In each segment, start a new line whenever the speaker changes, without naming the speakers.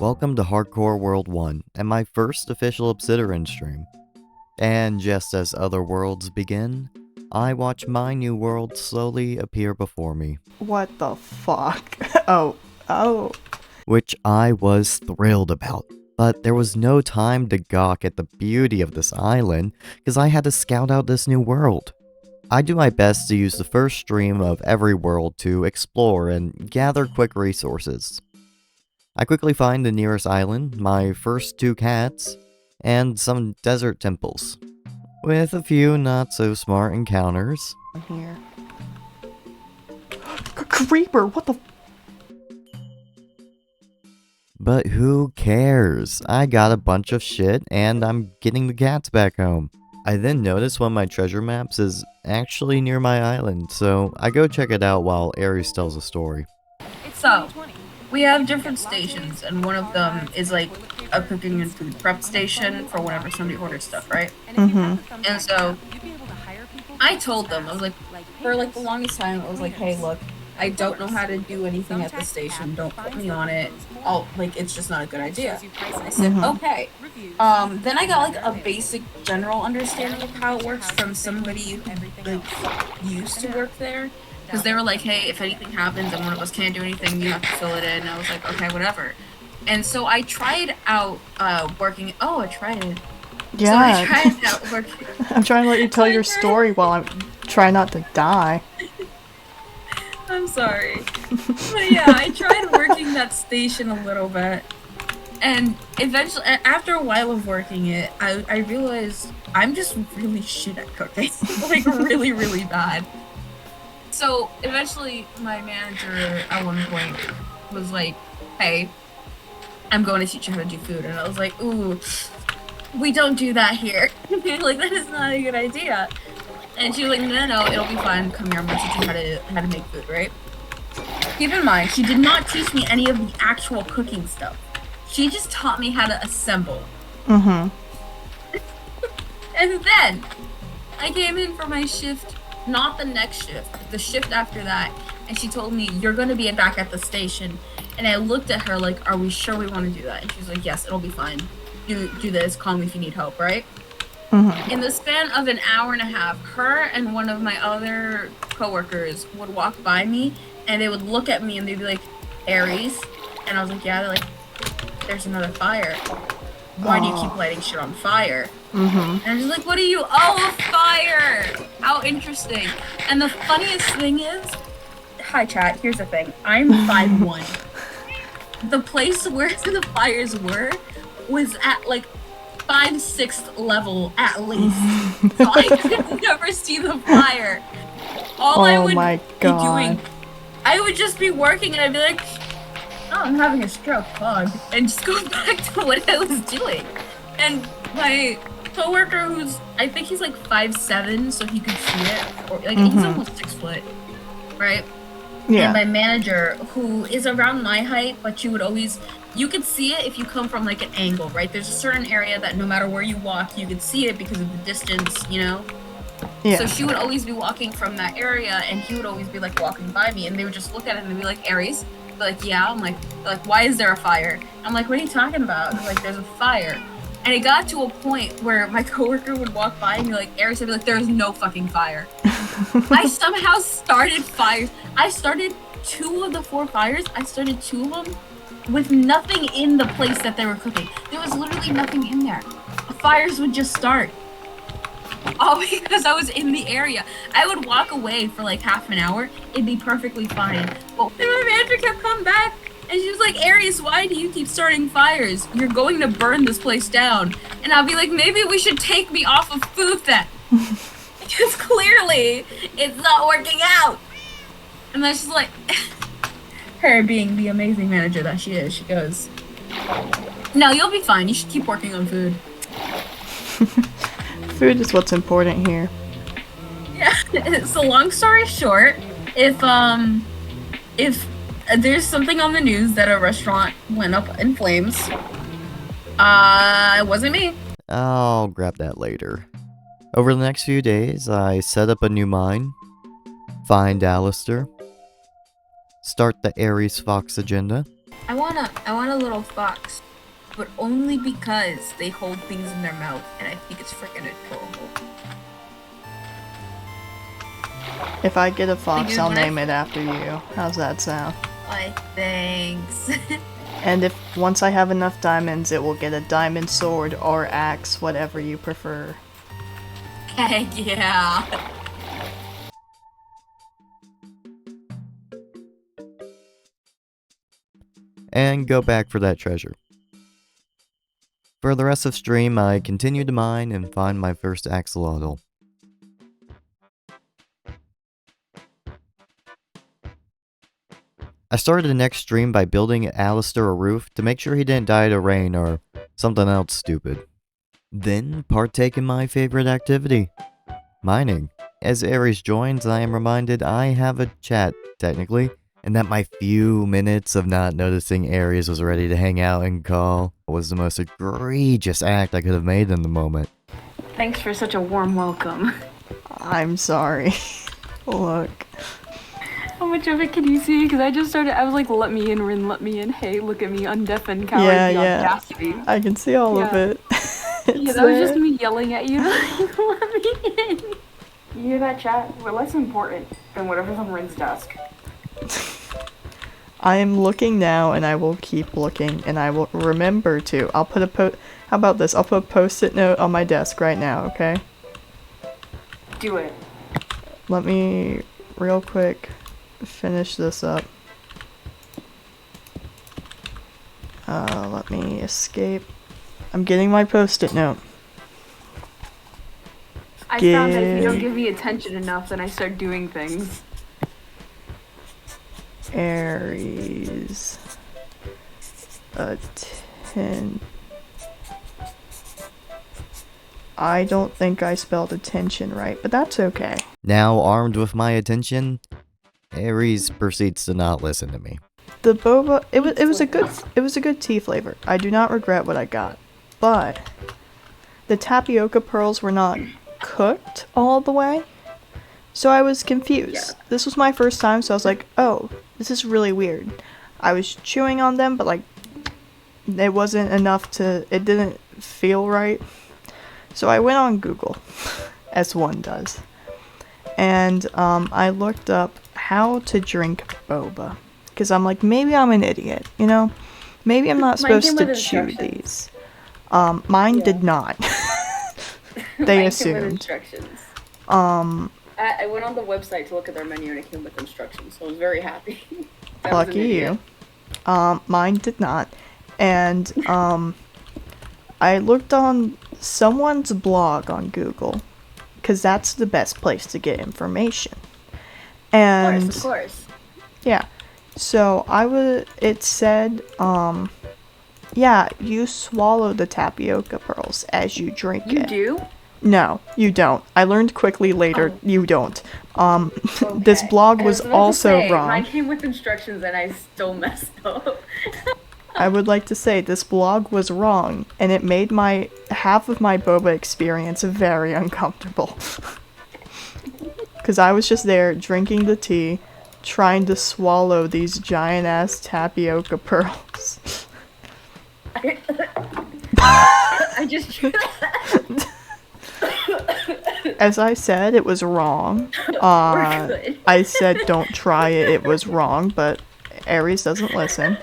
welcome to Hardcore World 1 and my first official Obsidian stream. And just as other worlds begin, I watch my new world slowly appear before me.
What the fuck? Oh.
Which I was thrilled about, but there was no time to gawk at the beauty of this island, because I had to scout out this new world. I do my best to use the first stream of every world to explore and gather quick resources. I quickly find the nearest island, my first 2 cats, and some desert temples, with a few not so smart encounters.
I'm here. Creeper, what the?
But who cares? I got a bunch of shit and I'm getting the cats back home. I then notice one of my treasure maps is actually near my island, so I go check it out while Aries tells a story.
So, we have different stations, and one of them is like a cooking and food prep station for whenever somebody orders stuff, right?
Mm-hmm.
And so, I told them, I was like, for like the longest time, I was like, hey, look, I don't know how to do anything at the station. Don't put me on it. It's just not a good idea. I said, okay. Then I got like a basic general understanding of how it works from somebody who like used to work there. Because they were like, hey, if anything happens and one of us can't do anything, you have to fill it in. And I was like, okay, whatever. And so I tried out working. Oh, I tried it.
Yeah.
So I tried out working.
I'm trying to let you tell your story while I'm trying not to die.
I'm sorry. But yeah, I tried working that station a little bit. And eventually, after a while of working it, I realized I'm just really shit at cooking. Like, really, really bad. So, eventually, my manager at one point was like, hey, I'm going to teach you how to do food. And I was like, ooh, we don't do that here. Like, that is not a good idea. And she was like, no, it'll be fine. Come here, I'm going to teach you how to make food, right? Keep in mind, she did not teach me any of the actual cooking stuff. She just taught me how to assemble.
Mm-hmm.
And then, I came in for my shift, not the next shift, the shift after that, and she told me, you're going to be back at the station. And I looked at her like, are we sure we want to do that? And she's like, yes, it'll be fine. Do this, call me if you need help, right?
Mm-hmm.
In the span of an hour and a half, her and one of my other coworkers would walk by me, and they would look at me and they'd be like, Aries? And I was like, yeah. They're like, there's another fire. Why do you keep lighting shit on fire?
Mm-hmm.
And I'm just like, what are you? Oh, a fire! How interesting. And the funniest thing is, hi chat, here's the thing. I'm 5'1". The place where the fires were was at like 5/6 level at least. So I could never see the fire. All I would be doing, I would just be working and I'd be like, oh, I'm having a stroke, bug, and just go back to what I was doing. And my coworker, who's, I think he's like 5'7", so he could see it, or like he's almost 6 foot, right?
Yeah.
And my manager, who is around my height, but you could see it if you come from like an angle, right? There's a certain area that no matter where you walk, you could see it because of the distance, you know?
Yeah.
So she would always be walking from that area, and he would always be like walking by me, and they would just look at it and they'd be like, Aries? Be like, yeah. I'm like, why is there a fire? I'm like, what are you talking about? They're like, there's a fire. And it got to a point where my coworker would walk by and be like, Aries, I'd be like, there is no fucking fire. I somehow started fires. I started 2 of the 4 fires. I started 2 of them with nothing in the place that they were cooking. There was literally nothing in there. The fires would just start. All because I was in the area. I would walk away for like half an hour. It'd be perfectly fine. But then my manager kept coming back and she was like, Aries, why do you keep starting fires? You're going to burn this place down. And I'll be like, maybe we should take me off of food then. Because clearly it's not working out. And then she's like, her being the amazing manager that she is, she goes, no, you'll be fine. You should keep working on food.
Food is what's important here.
Yeah. So long story short, if there's something on the news that a restaurant went up in flames, it wasn't me.
I'll grab that later. Over the next few days, I set up a new mine, find Alistair, start the Aries Fox agenda,
I want a little fox, but only because they hold things in their mouth, and I think it's freaking adorable.
If I get a fox,
dude,
I'll
when I-
name it after you. How's that sound?
Like, thanks.
And if once I have enough diamonds, it will get a diamond sword or axe, whatever you prefer.
Heck yeah.
And go back for that treasure. For the rest of stream, I continue to mine and find my first axolotl. I started the next stream by building Alistair a roof to make sure he didn't die to rain or something else stupid. Then partake in my favorite activity, mining. As Aries joins, I am reminded I have a chat, technically, and that my few minutes of not noticing Aries was ready to hang out and call was the most egregious act I could have made in the moment.
Thanks for such a warm welcome.
I'm sorry. Look.
How much of it can you see? Because I was like, let me in, Rin, let me in. Hey, look at me, undeafened coward,
Yeah,
the
yeah.
audacity.
I can see all of
Yeah.
it.
Yeah, that was just me yelling at you to like, let me in. You hear that, chat? We're less important than whatever's on Rin's desk.
I am looking now, and I will keep looking, and I will remember to. I'll put a How about this? I'll put a post-it note on my desk right now, okay?
Do it.
Let me, real quick, finish this up. Let me escape. I'm getting my post-it note.
I found that if you don't give me attention enough, then I start doing things.
Aries. I don't think I spelled attention right, but that's okay.
Now, armed with my attention, Aries proceeds to not listen to me.
The boba, it was a good tea flavor. I do not regret what I got, but the tapioca pearls were not cooked all the way, so I was confused.
Yeah.
This was my first time, so I was like, oh, this is really weird. I was chewing on them, but like, it wasn't enough to, it didn't feel right. So I went on Google, as one does, and I looked up how to drink boba. Because I'm like, maybe I'm an idiot, you know? Maybe I'm not supposed to chew these. Mine did not. They
Mine
assumed.
came with instructions. I went on the website to look at their menu and it came with instructions, so I was very happy.
Lucky you. Mine did not. And I looked on someone's blog on Google, because that's the best place to get information. And
Of course.
yeah. So it said, yeah, you swallow the tapioca pearls as you drink
You
it.
do?
No, you don't. I learned quickly later, you don't. This
Okay.
blog was
I about to
also
say,
wrong.
Mine came with instructions and I still messed up.
I would like to say this blog was wrong, and it made half of my boba experience very uncomfortable. Because I was just there drinking the tea, trying to swallow these giant-ass tapioca pearls.
I just
As I said, it was wrong.
We're good.
I said don't try it, it was wrong, but Aries doesn't listen.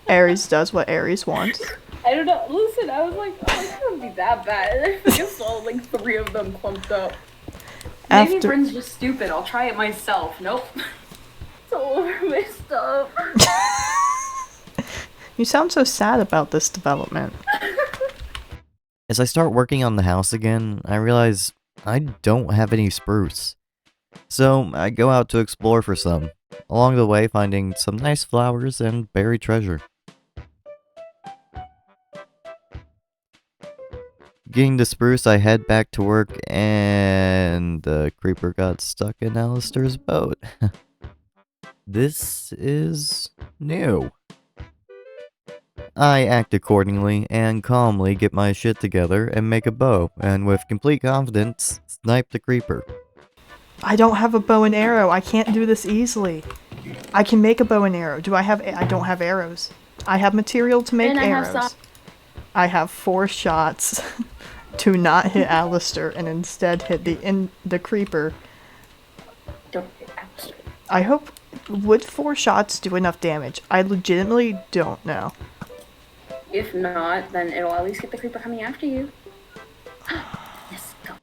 Aries does what Aries wants.
I don't know. Listen, I was like, oh, it couldn't be that bad. I just saw like 3 of them clumped up. Maybe
After-
Bryn's just stupid. I'll try it myself. Nope. It's all over my stuff.
You sound so sad about this development.
As I start working on the house again, I realize I don't have any spruce. So I go out to explore for some, along the way finding some nice flowers and buried treasure. Getting the spruce, I head back to work and the creeper got stuck in Alistair's boat. This is new. I act accordingly and calmly get my shit together and make a bow, and with complete confidence, snipe the creeper.
I don't have a bow and arrow. I can't do this easily. I can make a bow and arrow. I don't have arrows. I have material to make
And I have
arrows. I have 4 shots to not hit Alistair and instead hit the creeper.
Don't get Alistair.
I hope, would 4 shots do enough damage? I legitimately don't know.
If not, then it'll at least get the creeper coming after you. Yes, go.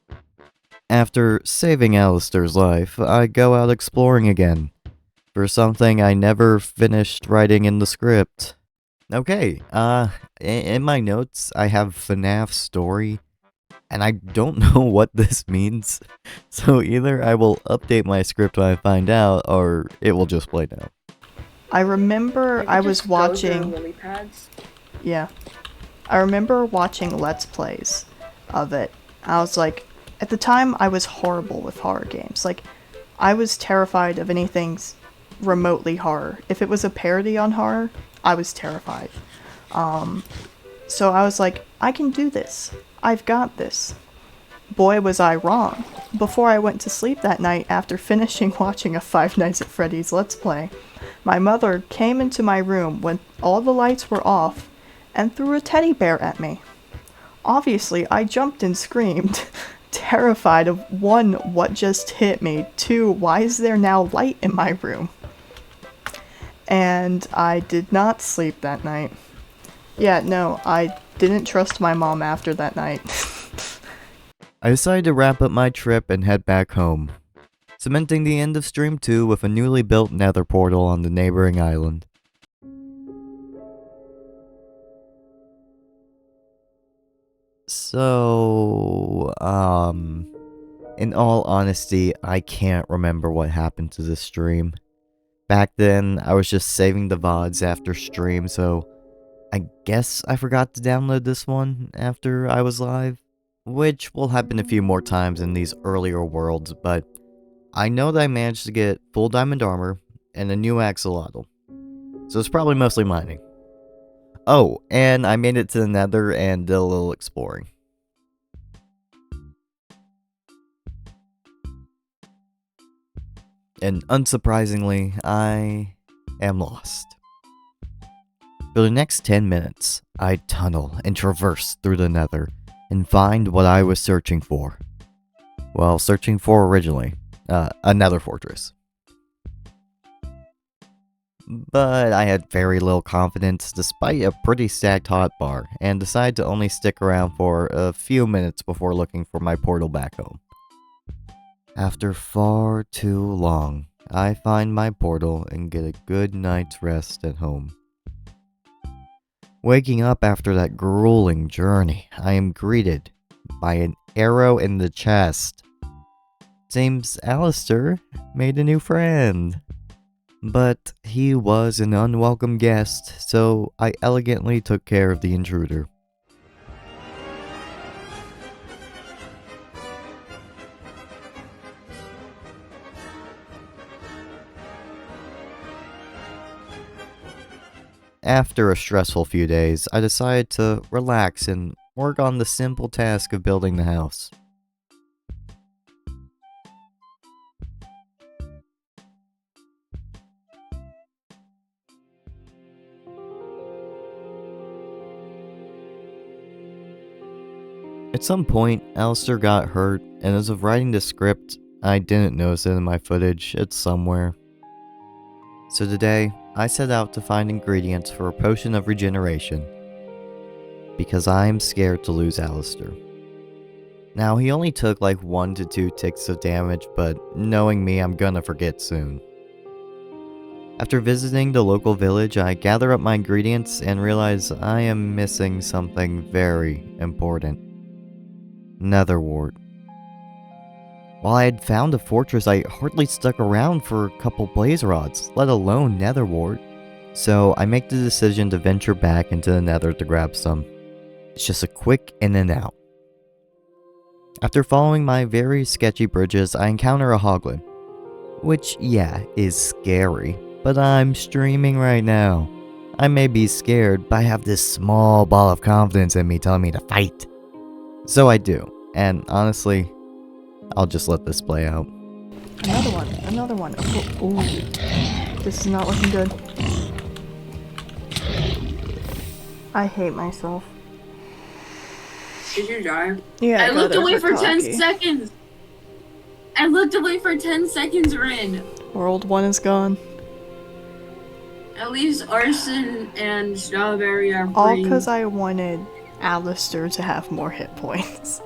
After saving Alistair's life, I go out exploring again. For something I never finished writing in the script. Okay, in my notes, I have FNAF story, and I don't know what this means. So either I will update my script when I find out, or it will just play now.
I remember
Maybe
I
just
was
go
watching...
through lily pads.
Yeah. I remember watching Let's Plays of it. I was like, at the time, I was horrible with horror games. Like, I was terrified of anything remotely horror. If it was a parody on horror, I was terrified. So I was like, I can do this. I've got this. Boy, was I wrong. Before I went to sleep that night after finishing watching a Five Nights at Freddy's Let's Play, my mother came into my room when all the lights were off and threw a teddy bear at me. Obviously, I jumped and screamed, terrified of 1, what just hit me, 2, why is there now light in my room? And I did not sleep that night. Yeah, no, I didn't trust my mom after that night.
I decided to wrap up my trip and head back home, cementing the end of Stream 2 with a newly built nether portal on the neighboring island. So, in all honesty, I can't remember what happened to this stream. Back then, I was just saving the VODs after stream, so I guess I forgot to download this one after I was live, which will happen a few more times in these earlier worlds, but I know that I managed to get full diamond armor and a new axolotl, so it's probably mostly mining. Oh, and I made it to the nether and did a little exploring. And unsurprisingly, I am lost. For the next 10 minutes, I tunnel and traverse through the nether and find what I was searching for. Well, searching for originally, a nether fortress. But I had very little confidence despite a pretty stacked hotbar, and decided to only stick around for a few minutes before looking for my portal back home. After far too long, I find my portal and get a good night's rest at home. Waking up after that grueling journey, I am greeted by an arrow in the chest. Seems Alistair made a new friend. But he was an unwelcome guest, so I elegantly took care of the intruder. After a stressful few days, I decided to relax and work on the simple task of building the house. At some point, Alistair got hurt, and as of writing the script, I didn't notice it in my footage. It's somewhere. So today, I set out to find ingredients for a potion of regeneration, because I'm scared to lose Alistair. Now, he only took like 1 to 2 ticks of damage, but knowing me, I'm gonna forget soon. After visiting the local village, I gather up my ingredients and realize I am missing something very important. Netherwort. While I had found a fortress, I hardly stuck around for a couple blaze rods, let alone netherwort. So I make the decision to venture back into the nether to grab some. It's just a quick in and out. After following my very sketchy bridges, I encounter a hoglin. Which, yeah, is scary, but I'm streaming right now. I may be scared, but I have this small ball of confidence in me telling me to fight. So I do, and honestly, I'll just let this play out.
Another one. Ooh, this is not looking good. I hate myself.
Did you die?
Yeah,
I looked
got
away for 10
cocky.
seconds. I looked away for 10 seconds, Rin.
World 1 is gone.
At least Arson and Strawberry are free.
All because I wanted Alistair to have more hit points.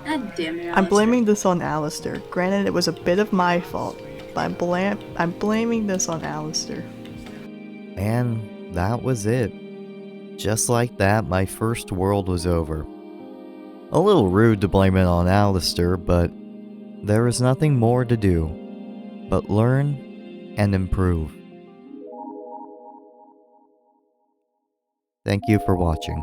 God damn it,
I'm
Alistair.
blaming this on Alistair. Granted, it was a bit of my fault, but I'm blaming this on Alistair.
And that was it. Just like that, my first world was over. A little rude to blame it on Alistair, but there is nothing more to do but learn and improve. Thank you for watching.